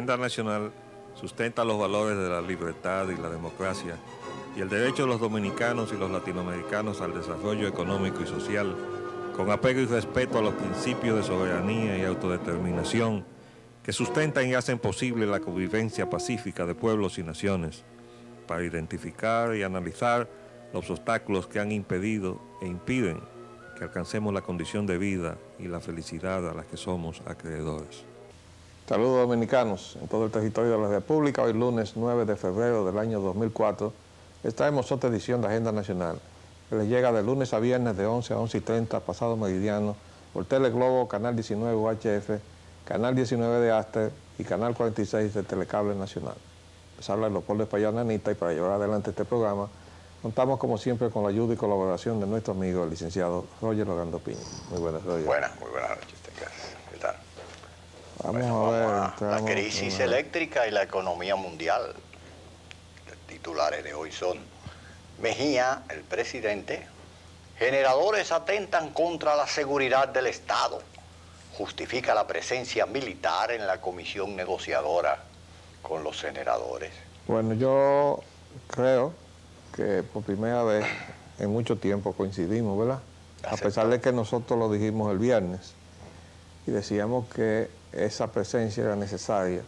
agenda nacional sustenta los valores de la libertad y la democracia y el derecho de los dominicanos y los latinoamericanos al desarrollo económico y social, con apego y respeto a los principios de soberanía y autodeterminación que sustentan y hacen posible la convivencia pacífica de pueblos y naciones, para identificar y analizar los obstáculos que han impedido e impiden que alcancemos la condición de vida y la felicidad a las que somos acreedores. Saludos dominicanos en todo el territorio de la República. Hoy lunes 9 de febrero del año 2004 traemos otra edición de Agenda Nacional que les llega de lunes a viernes de 11 a 11:30 pasado meridiano por Teleglobo, Canal 19 UHF, Canal 19 de Aster y Canal 46 de Telecable Nacional. Les habla Leopoldo Espaillat Nanita, y para llevar adelante este programa contamos como siempre con la ayuda y colaboración de nuestro amigo el licenciado Roger Logando Piña. Muy buenas, Roger. Muy buenas noches, ¿qué tal? Vamos a ver. La crisis eléctrica y la economía mundial. Los titulares de hoy son: Mejía, el presidente, generadores atentan contra la seguridad del Estado. Justifica la presencia militar en la comisión negociadora con los generadores. Bueno, yo creo que por primera vez en mucho tiempo coincidimos, ¿verdad? A pesar de que nosotros lo dijimos el viernes y decíamos que esa presencia era necesaria,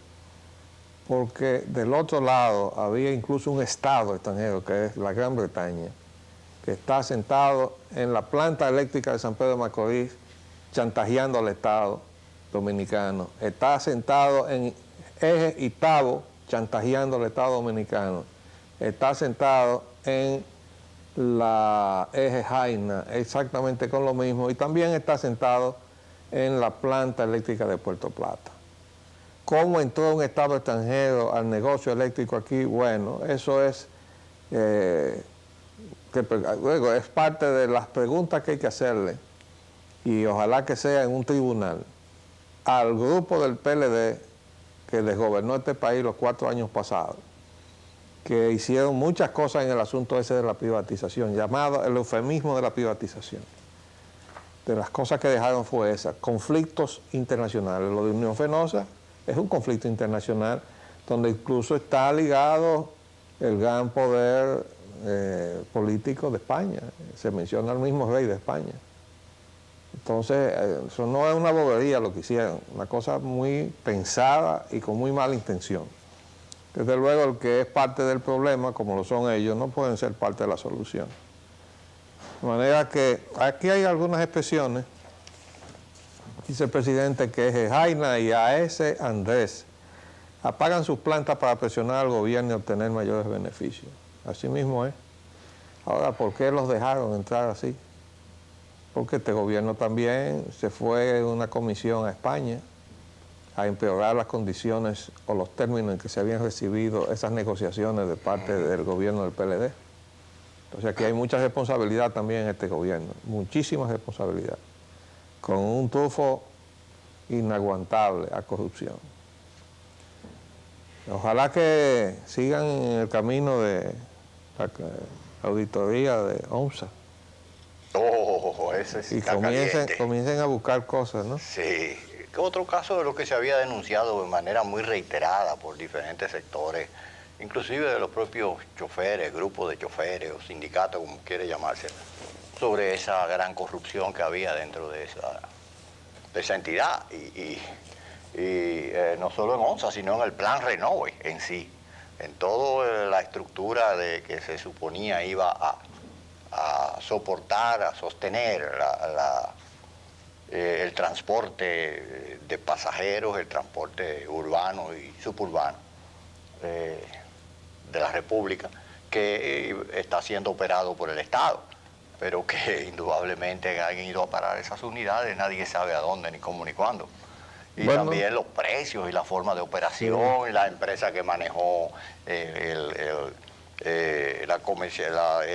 porque del otro lado había incluso un Estado extranjero, que es la Gran Bretaña, que está sentado en la planta eléctrica de San Pedro de Macorís, chantajeando al Estado dominicano. Está sentado en Eje y Tabo, chantajeando al Estado dominicano. Está sentado en la Eje Jaina, exactamente con lo mismo, y también está sentado en la planta eléctrica de Puerto Plata. ¿Cómo entró un Estado extranjero al negocio eléctrico aquí? Bueno, eso es, luego es parte de las preguntas que hay que hacerle, y ojalá que sea en un tribunal, al grupo del PLD que les gobernó este país los 4 años pasados, que hicieron muchas cosas en el asunto ese de la privatización, llamado el eufemismo de la privatización. De las cosas que dejaron fue esa, conflictos internacionales. Lo de Unión Fenosa es un conflicto internacional donde incluso está ligado el gran poder político de España. Se menciona al mismo rey de España. Entonces, eso no es una bobería lo que hicieron, una cosa muy pensada y con muy mala intención. Desde luego, el que es parte del problema, como lo son ellos, no pueden ser parte de la solución. De manera que aquí hay algunas expresiones. Dice el presidente que es Jaina y A.S. Andrés apagan sus plantas para presionar al gobierno y obtener mayores beneficios. Así mismo es. Ahora, ¿por qué los dejaron entrar así? Porque este gobierno también se fue en una comisión a España a empeorar las condiciones o los términos en que se habían recibido esas negociaciones de parte del gobierno del PLD. Entonces aquí hay mucha responsabilidad también en este gobierno, muchísima responsabilidad, con un tufo inaguantable a corrupción. Ojalá que sigan en el camino de la auditoría de OMSA. Ese sí y comiencen a buscar cosas, ¿no? Sí. Otro caso de lo que se había denunciado de manera muy reiterada por diferentes sectores, inclusive de los propios choferes, grupos de choferes o sindicatos, como quiere llamarse, sobre esa gran corrupción que había dentro de esa entidad. Y no solo en ONSA, sino en el plan Renove en sí, en toda la estructura de que se suponía iba a soportar, a sostener el transporte de pasajeros, el transporte urbano y suburbano de la República, que está siendo operado por el Estado, pero que indudablemente han ido a parar esas unidades, nadie sabe a dónde, ni cómo, ni cuándo. Y bueno, también los precios y la forma de operación, sí, y la empresa que manejó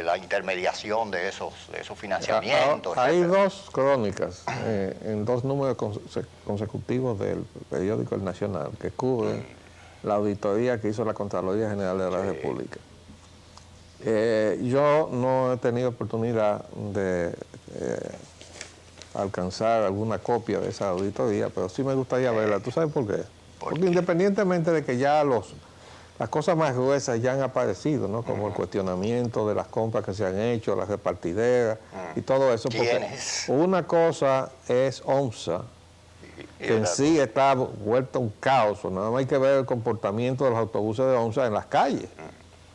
la intermediación de esos financiamientos. Hay dos crónicas en 2 números consecutivos del periódico El Nacional que cubren la auditoría que hizo la Contraloría General de la República. Yo no he tenido oportunidad de alcanzar alguna copia de esa auditoría, pero sí me gustaría verla. ¿Tú sabes por qué? Porque independientemente de que ya las cosas más gruesas ya han aparecido, ¿no? Como el cuestionamiento de las compras que se han hecho, las repartideras y todo eso. Porque una cosa es OMSA, que en sí está vuelta un caos. Nada más hay que ver el comportamiento de los autobuses de OMSA en las calles.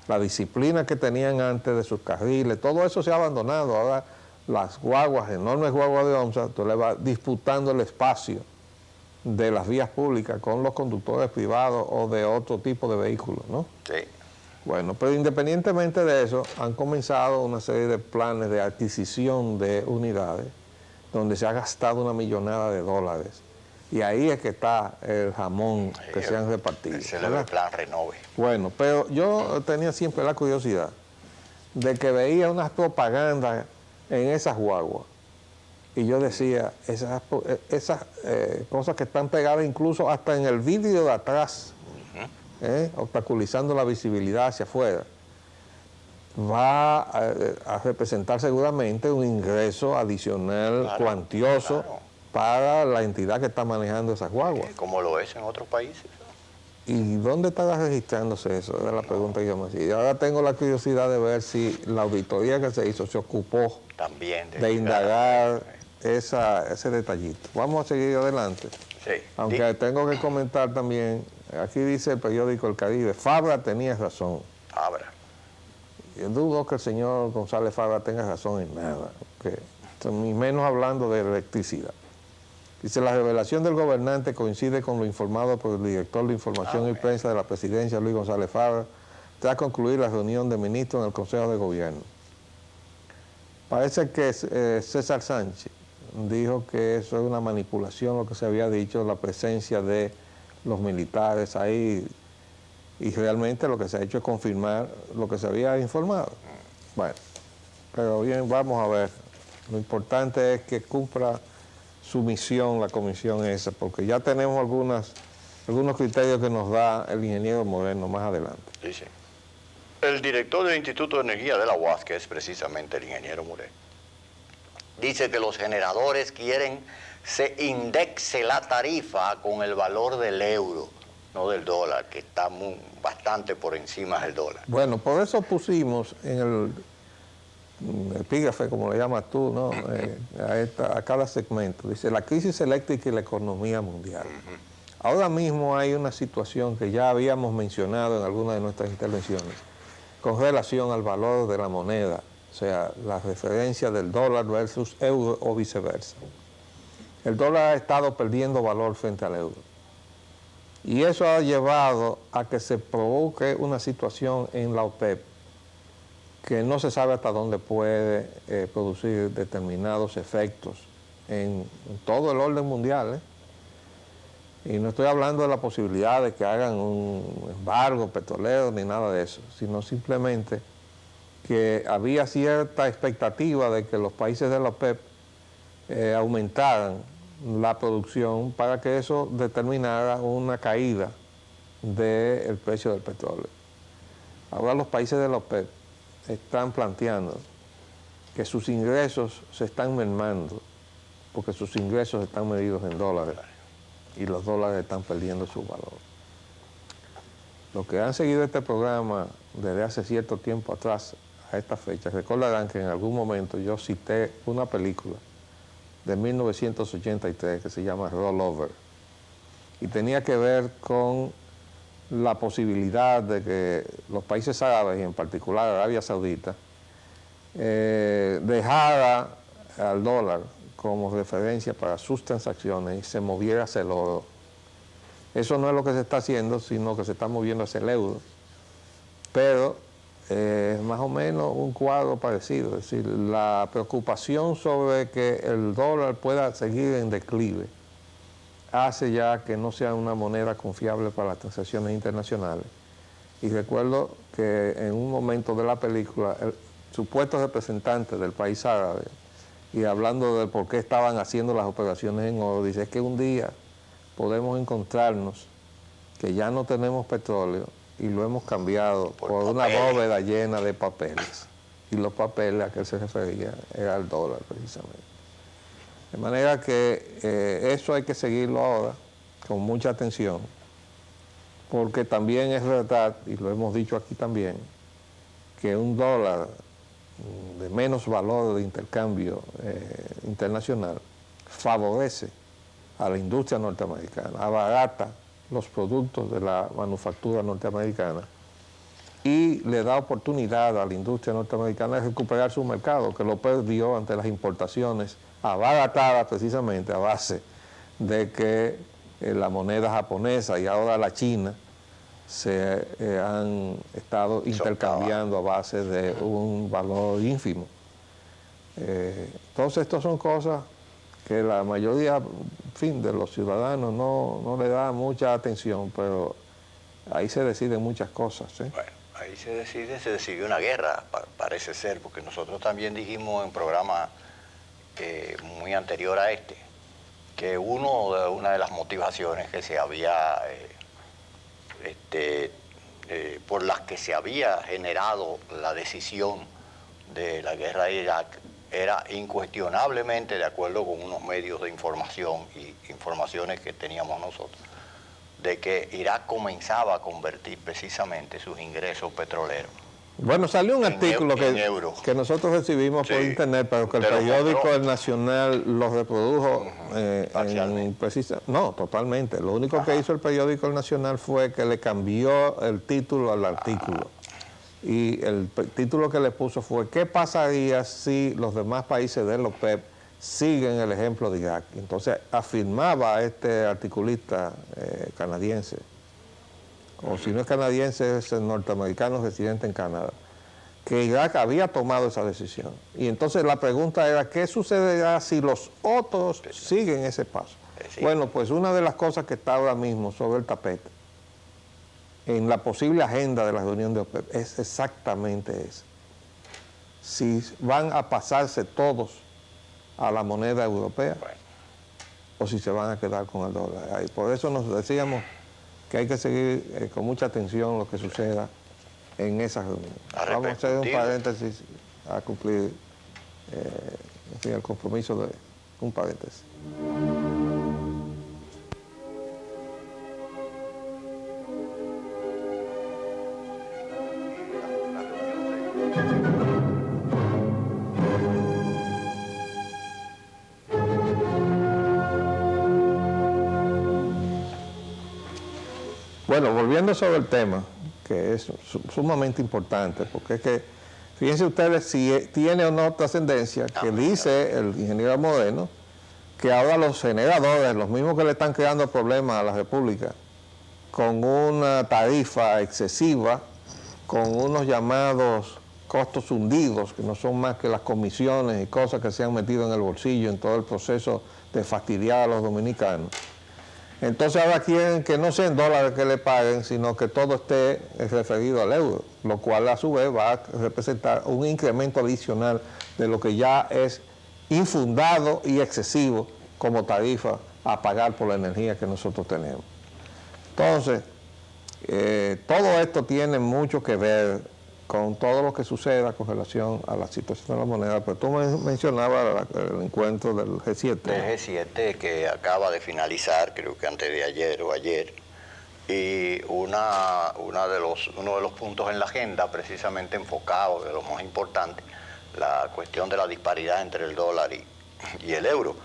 La disciplina que tenían antes de sus carriles, todo eso se ha abandonado. Ahora las guaguas, enormes guaguas de OMSA, tú le vas disputando el espacio de las vías públicas con los conductores privados o de otro tipo de vehículos, ¿no? Sí. Bueno, pero independientemente de eso, han comenzado una serie de planes de adquisición de unidades donde se ha gastado una millonada de dólares. Y ahí es que está el jamón que se han repartido. Ese es el plan Renove. Bueno, pero yo tenía siempre la curiosidad de que veía unas propagandas en esas guaguas. Y yo decía, esas cosas que están pegadas incluso hasta en el vidrio de atrás, obstaculizando la visibilidad hacia afuera, va a representar seguramente un ingreso adicional cuantioso para la entidad que está manejando esas guaguas. Como lo es en otros países. ¿Y dónde estará registrándose eso? Esa es la pregunta que yo me hacía. Y ahora tengo la curiosidad de ver si la auditoría que se hizo se ocupó también de indagar ese detallito. Vamos a seguir adelante. Sí. Aunque tengo que comentar también, aquí dice el periódico El Caribe, Fabra tenía razón. Fabra. Yo dudo que el señor González Fabra tenga razón en nada, ni menos hablando de electricidad. Dice, la revelación del gobernante coincide con lo informado por el director de Información y Prensa de la Presidencia, Luis González Fabra, tras concluir la reunión de ministros en el Consejo de Gobierno. Parece que César Sánchez dijo que eso es una manipulación, lo que se había dicho, la presencia de los militares ahí, y realmente lo que se ha hecho es confirmar lo que se había informado. Bueno, pero bien, vamos a ver. Lo importante es que cumpla su misión la comisión esa, porque ya tenemos algunos criterios que nos da el ingeniero Moreno más adelante. Sí, sí. El director del Instituto de Energía de la UAS, que es precisamente el ingeniero Moreno, dice que los generadores quieren se indexe la tarifa con el valor del euro, no del dólar, que está bastante por encima del dólar. Bueno, por eso pusimos en el epígrafe, como le llamas tú, ¿no? A cada segmento. Dice, la crisis eléctrica y la economía mundial. Ahora mismo hay una situación que ya habíamos mencionado en algunas de nuestras intervenciones con relación al valor de la moneda, o sea, la referencia del dólar versus euro o viceversa. El dólar ha estado perdiendo valor frente al euro. Y eso ha llevado a que se provoque una situación en la OPEP que no se sabe hasta dónde puede producir determinados efectos en todo el orden mundial. Y no estoy hablando de la posibilidad de que hagan un embargo petrolero ni nada de eso, sino simplemente que había cierta expectativa de que los países de la OPEP aumentaran la producción para que eso determinara una caída del precio del petróleo. Ahora los países de la OPEP están planteando que sus ingresos se están mermando porque sus ingresos están medidos en dólares y los dólares están perdiendo su valor. Los que han seguido este programa desde hace cierto tiempo atrás a esta fecha recordarán que en algún momento yo cité una película de 1983 que se llama Rollover y tenía que ver con la posibilidad de que los países árabes, y en particular Arabia Saudita, dejara al dólar como referencia para sus transacciones y se moviera hacia el oro. Eso no es lo que se está haciendo, sino que se está moviendo hacia el euro. Pero más o menos un cuadro parecido, es decir, la preocupación sobre que el dólar pueda seguir en declive hace ya que no sea una moneda confiable para las transacciones internacionales. Y recuerdo que en un momento de la película, el supuesto representante del país árabe, y hablando de por qué estaban haciendo las operaciones en oro, dice, es que un día podemos encontrarnos que ya no tenemos petróleo y lo hemos cambiado por una bóveda llena de papeles. Y los papeles a que él se refería era el dólar, precisamente. De manera que eso hay que seguirlo ahora con mucha atención, porque también es verdad, y lo hemos dicho aquí también, que un dólar de menos valor de intercambio internacional favorece a la industria norteamericana, abarata los productos de la manufactura norteamericana y le da oportunidad a la industria norteamericana de recuperar su mercado, que lo perdió ante las importaciones abaratadas precisamente a base de que la moneda japonesa y ahora la china se han estado intercambiando a base de un valor ínfimo. Entonces, estas son cosas que la mayoría, en fin, de los ciudadanos no le da mucha atención, pero ahí se deciden muchas cosas. Bueno, ahí se decide una guerra, parece ser, porque nosotros también dijimos en programa muy anterior a este, que una de las motivaciones que se había, por las que se había generado la decisión de la guerra de Irak, era incuestionablemente, de acuerdo con unos medios de información y informaciones que teníamos nosotros, de que Irak comenzaba a convertir precisamente sus ingresos petroleros. Bueno, salió un artículo que nosotros recibimos por internet, pero que el periódico El Nacional lo reprodujo no, totalmente. Lo único que hizo el periódico El Nacional fue que le cambió el título al artículo. Y el título que le puso fue: ¿qué pasaría si los demás países de la OPEP siguen el ejemplo de Irak? Entonces afirmaba este articulista canadiense, o si no es canadiense, es norteamericano residente en Canadá, que Irak había tomado esa decisión. Y entonces la pregunta era: ¿qué sucederá si los otros siguen ese paso? Sí. Bueno, pues una de las cosas que está ahora mismo sobre el tapete en la posible agenda de la reunión de OPEP es exactamente eso. Si van a pasarse todos a la moneda europea, bueno, o si se van a quedar con el dólar. Y por eso nos decíamos que hay que seguir con mucha atención lo que suceda en esa reunión. Vamos a hacer un paréntesis a cumplir el compromiso de un paréntesis. Bueno, volviendo sobre el tema, que es sumamente importante, porque es que, fíjense ustedes si tiene o no trascendencia, que dice el ingeniero Moreno, que ahora los generadores, los mismos que le están creando problemas a la República, con una tarifa excesiva, con unos llamados costos hundidos, que no son más que las comisiones y cosas que se han metido en el bolsillo en todo el proceso de fastidiar a los dominicanos. Entonces ahora quieren que no sean dólares que le paguen, sino que todo esté referido al euro, lo cual a su vez va a representar un incremento adicional de lo que ya es infundado y excesivo como tarifa a pagar por la energía que nosotros tenemos. Entonces, todo esto tiene mucho que ver con todo lo que suceda con relación a la situación de la moneda. Pero tú mencionabas el encuentro del G7. Del G7 que acaba de finalizar, creo que antes de ayer o ayer, y uno de los puntos en la agenda precisamente enfocado, de lo más importante, la cuestión de la disparidad entre el dólar y el euro.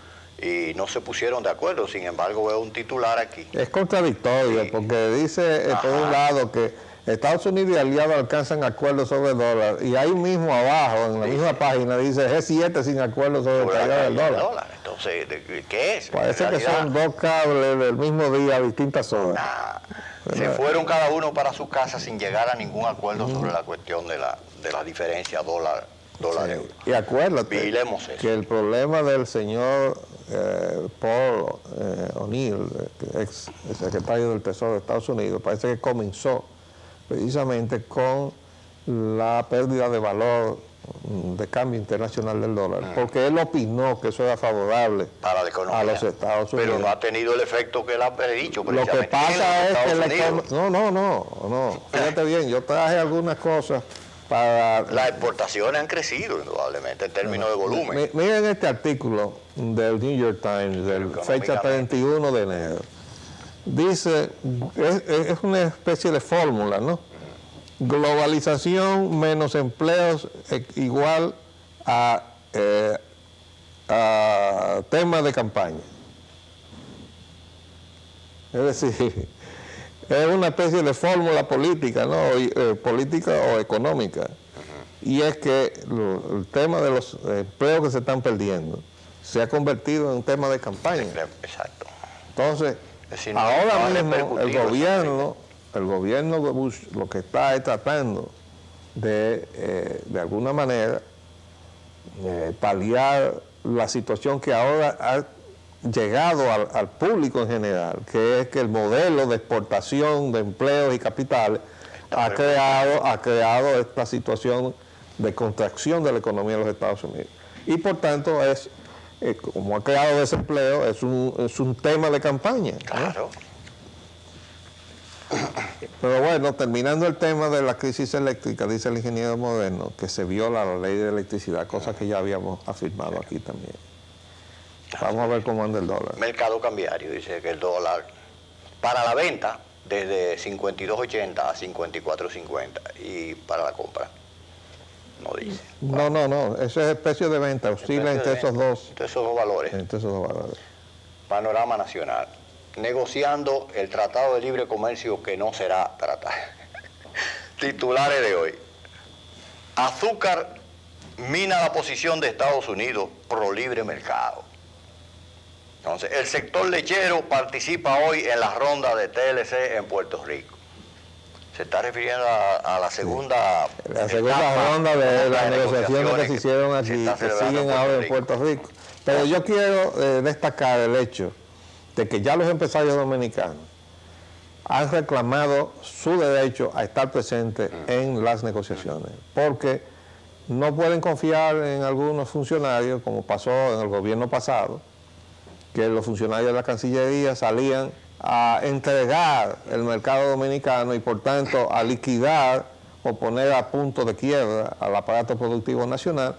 Y no se pusieron de acuerdo, sin embargo veo un titular aquí. Es contradictorio, porque dice por un lado que Estados Unidos y aliados alcanzan acuerdos sobre el dólar, y ahí mismo abajo, en la misma página, dice G7 sin acuerdo sobre la caída del dólar. Entonces, ¿qué es? Parece que son dos cables del mismo día a distintas horas. Se fueron cada uno para su casa sin llegar a ningún acuerdo sobre la cuestión de la diferencia dólar-euro. Y acuérdate que el problema del señor Paul O'Neill, ex secretario del Tesoro de Estados Unidos, parece que comenzó precisamente con la pérdida de valor de cambio internacional del dólar, porque él opinó que eso era favorable para la economía, a los Estados Unidos. Pero no ha tenido el efecto que él ha predicho. Lo que pasa es que no, fíjate bien, yo traje algunas cosas para... Las exportaciones han crecido indudablemente en términos de volumen. Miren este artículo del New York Times, de fecha 31 de enero. dice, es una especie de fórmula, ¿no? Globalización menos empleos igual a tema de campaña. Es decir, es una especie de fórmula política, ¿no? Política o económica. Y es que el tema de los empleos que se están perdiendo se ha convertido en un tema de campaña. Exacto. Entonces, decir, ahora mismo el gobierno de Bush lo que está es tratando de alguna manera, paliar la situación que ahora ha llegado al público en general, que es que el modelo de exportación de empleos y capitales ha creado esta situación de contracción de la economía de los Estados Unidos. Y por tanto, como ha creado desempleo, es un tema de campaña, ¿no? Claro. Pero bueno, terminando el tema de la crisis eléctrica, dice el ingeniero Moderno que se viola la ley de electricidad, cosa que ya habíamos afirmado aquí también. Vamos a ver cómo anda el dólar. Mercado cambiario dice que el dólar para la venta desde 52.80 a 54.50 y para la compra no dice. No, eso es el precio de venta, oscila entre esos dos valores. Entre esos dos valores. Panorama nacional. Negociando el Tratado de Libre Comercio que no será tratado. Titulares de hoy. Azúcar mina la posición de Estados Unidos pro libre mercado. Entonces, el sector lechero participa hoy en la ronda de TLC en Puerto Rico. Se está refiriendo a la segunda... Sí. La segunda ronda de las negociaciones que se hicieron aquí, que siguen ahora en Puerto Rico. Pero yo quiero destacar el hecho de que ya los empresarios dominicanos han reclamado su derecho a estar presentes en las negociaciones, porque no pueden confiar en algunos funcionarios, como pasó en el gobierno pasado, que los funcionarios de la Cancillería salían a entregar el mercado dominicano y por tanto a liquidar o poner a punto de quiebra al aparato productivo nacional,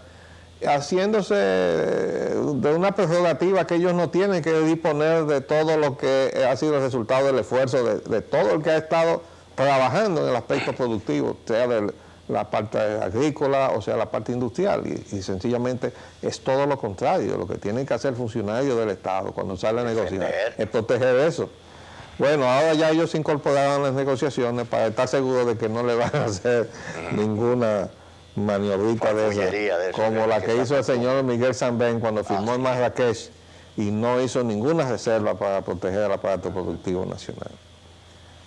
haciéndose de una prerrogativa que ellos no tienen que disponer de todo lo que ha sido el resultado del esfuerzo de todo el que ha estado trabajando en el aspecto productivo, sea de la parte agrícola o sea la parte industrial, y sencillamente es todo lo contrario. Lo que tienen que hacer funcionarios del Estado cuando salen a negociar es proteger eso. Bueno, ahora ya ellos se incorporaron a las negociaciones para estar seguros de que no le van a hacer ninguna maniobrita de eso, como la que hizo el señor Miguel Zambén cuando firmó en Marrakech y no hizo ninguna reserva para proteger el aparato productivo nacional.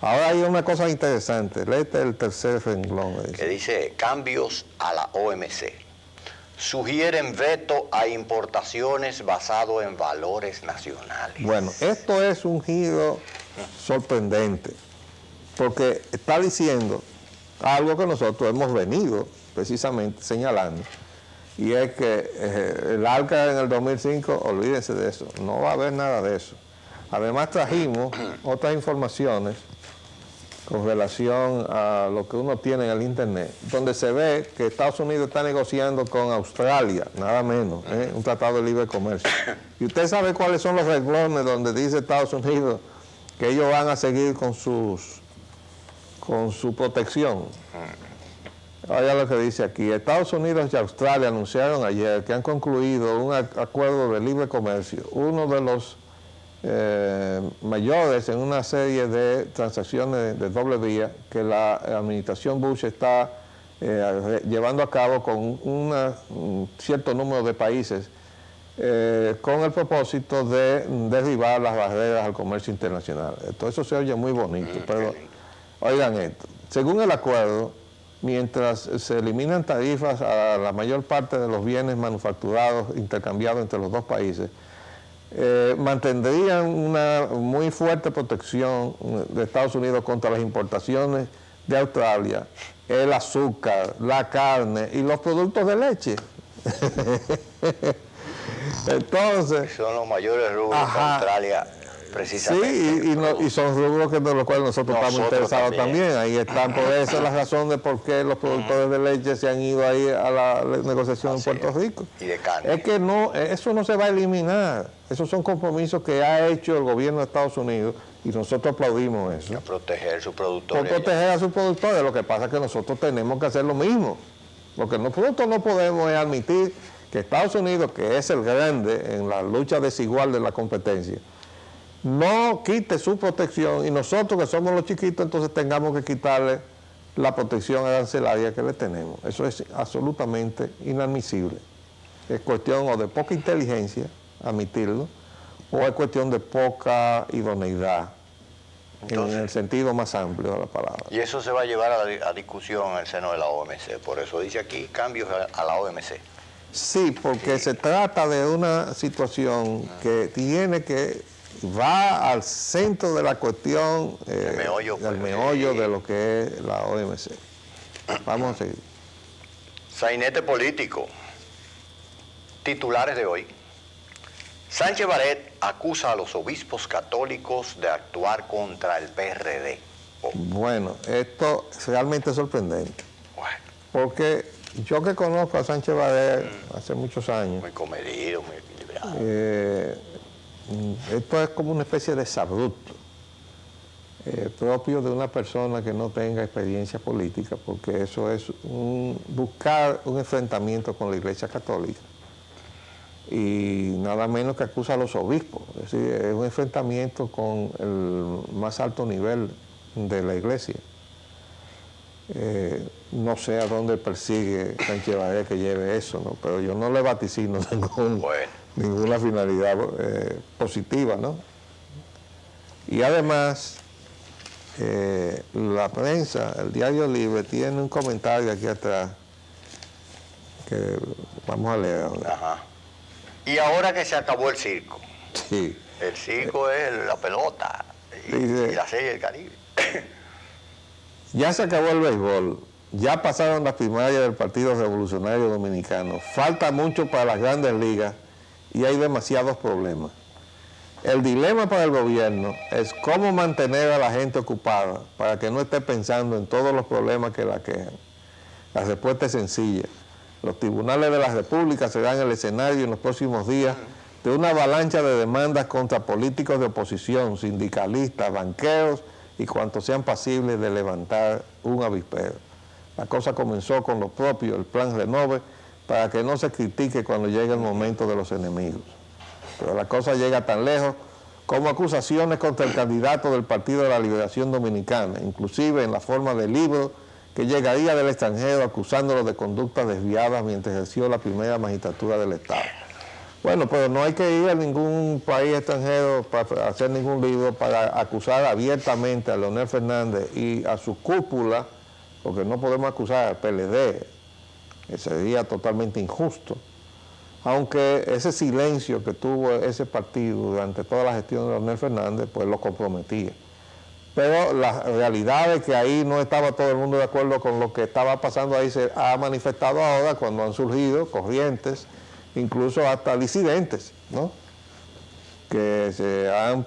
Ahora hay una cosa interesante, léete el tercer renglón. Que dice, cambios a la OMC. Sugieren veto a importaciones basado en valores nacionales. Bueno, esto es un giro sorprendente, porque está diciendo algo que nosotros hemos venido precisamente señalando, y es que el ALCA en el 2005, olvídense de eso, no va a haber nada de eso. Además trajimos otras informaciones con relación a lo que uno tiene en el internet, donde se ve que Estados Unidos está negociando con Australia, nada menos, un tratado de libre comercio. Y usted sabe cuáles son los renglones donde dice Estados Unidos que ellos van a seguir con su protección. Oiga lo que dice aquí. Estados Unidos y Australia anunciaron ayer que han concluido un acuerdo de libre comercio, uno de los mayores en una serie de transacciones de doble vía que la administración Bush está llevando a cabo con un cierto número de países con el propósito de derribar las barreras al comercio internacional. Todo eso se oye muy bonito, pero oigan esto. Según el acuerdo, mientras se eliminan tarifas a la mayor parte de los bienes manufacturados intercambiados entre los dos países, mantendrían una muy fuerte protección de Estados Unidos contra las importaciones de Australia, el azúcar, la carne y los productos de leche. Entonces, son los mayores rubros de Australia, precisamente. Sí, y son rubros de los cuales nosotros estamos interesados también. Ahí están, por eso la razón de por qué los productores de leche se han ido ahí a la negociación en Puerto Rico. Y de carne. Es que no, eso no se va a eliminar. Esos son compromisos que ha hecho el gobierno de Estados Unidos Y nosotros aplaudimos eso. A proteger sus Por productores. proteger a sus productores. Lo que pasa es que nosotros tenemos que hacer lo mismo. Lo que nosotros no podemos es admitir que Estados Unidos, que es el grande en la lucha desigual de la competencia, no quite su protección y nosotros que somos los chiquitos entonces tengamos que quitarle la protección arancelaria que le tenemos. Eso es absolutamente inadmisible. Es cuestión o de poca inteligencia admitirlo, o es cuestión de poca idoneidad, entonces, en el sentido más amplio de la palabra. Y eso se va a llevar a discusión en el seno de la OMC. Por eso dice aquí cambios a la OMC. Sí, porque se trata de una situación que tiene que va al centro de la cuestión, el meollo, del meollo de lo que es la OMC. Vamos a seguir. Sainete político. Titulares de hoy. Sánchez Baret acusa a los obispos católicos de actuar contra el PRD. Bueno, esto es realmente sorprendente. Bueno. Porque yo que conozco a Sánchez Baret hace muchos años. Muy comedido, muy equilibrado. Esto es como una especie de sabrupto propio de una persona que no tenga experiencia política, porque eso es buscar un enfrentamiento con la Iglesia Católica. Y nada menos que acusa a los obispos, es decir, es un enfrentamiento con el más alto nivel de la Iglesia. No sé a dónde persigue Sánchez Baret que lleve eso, ¿no? Pero yo no le vaticino ninguna finalidad positiva, ¿no? Y además, la prensa, el Diario Libre, tiene un comentario aquí atrás que vamos a leer ahora. Ajá. Y ahora que se acabó el circo. Sí. El circo es la pelota y la Serie del Caribe. Ya se acabó el béisbol, ya pasaron las primarias del Partido Revolucionario Dominicano, falta mucho para las grandes ligas y hay demasiados problemas. El dilema para el gobierno es cómo mantener a la gente ocupada para que no esté pensando en todos los problemas que la quejan. La respuesta es sencilla. Los tribunales de la República serán el escenario en los próximos días de una avalancha de demandas contra políticos de oposición, sindicalistas, banqueros y cuantos sean pasibles de levantar un avispero. La cosa comenzó con lo propio, el plan Renove, para que no se critique cuando llegue el momento de los enemigos. Pero la cosa llega tan lejos como acusaciones contra el candidato del Partido de la Liberación Dominicana, inclusive en la forma de libro que llegaría del extranjero acusándolo de conductas desviadas mientras ejerció la primera magistratura del Estado. Bueno, pero no hay que ir a ningún país extranjero para hacer ningún libro para acusar abiertamente a Leonel Fernández y a su cúpula, porque no podemos acusar al PLD, que sería totalmente injusto. Aunque ese silencio que tuvo ese partido durante toda la gestión de Leonel Fernández, pues lo comprometía. Pero la realidad es que ahí no estaba todo el mundo de acuerdo con lo que estaba pasando ahí, se ha manifestado ahora cuando han surgido corrientes, incluso hasta disidentes, ¿no? Que se han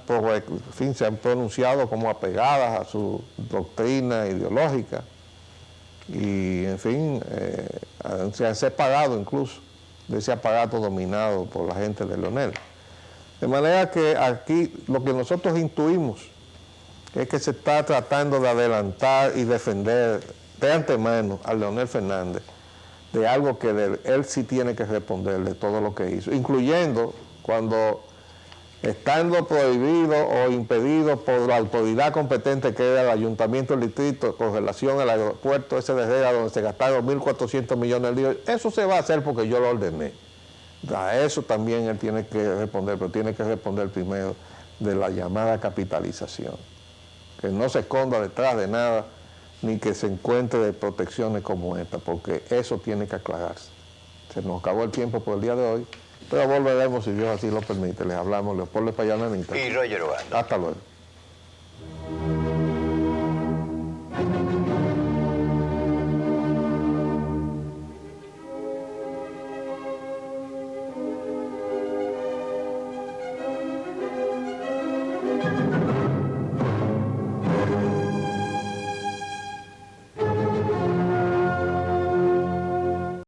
pronunciado como apegadas a su doctrina ideológica y, en fin, se han separado incluso de ese aparato dominado por la gente de Leonel. De manera que aquí lo que nosotros intuimos es que se está tratando de adelantar y defender de antemano a Leonel Fernández de algo que él sí tiene que responder de todo lo que hizo, incluyendo cuando, estando prohibido o impedido por la autoridad competente que era el Ayuntamiento del Distrito con relación al aeropuerto ese de Herrera donde se gastaron 1.400 millones de libras, eso se va a hacer porque yo lo ordené. A eso también él tiene que responder, pero tiene que responder primero de la llamada capitalización. Que no se esconda detrás de nada, ni que se encuentre de protecciones como esta, porque eso tiene que aclararse. Se nos acabó el tiempo por el día de hoy, pero volveremos si Dios así lo permite. Les hablamos Leopoldo Payananita. Y Roger Obando. Hasta luego.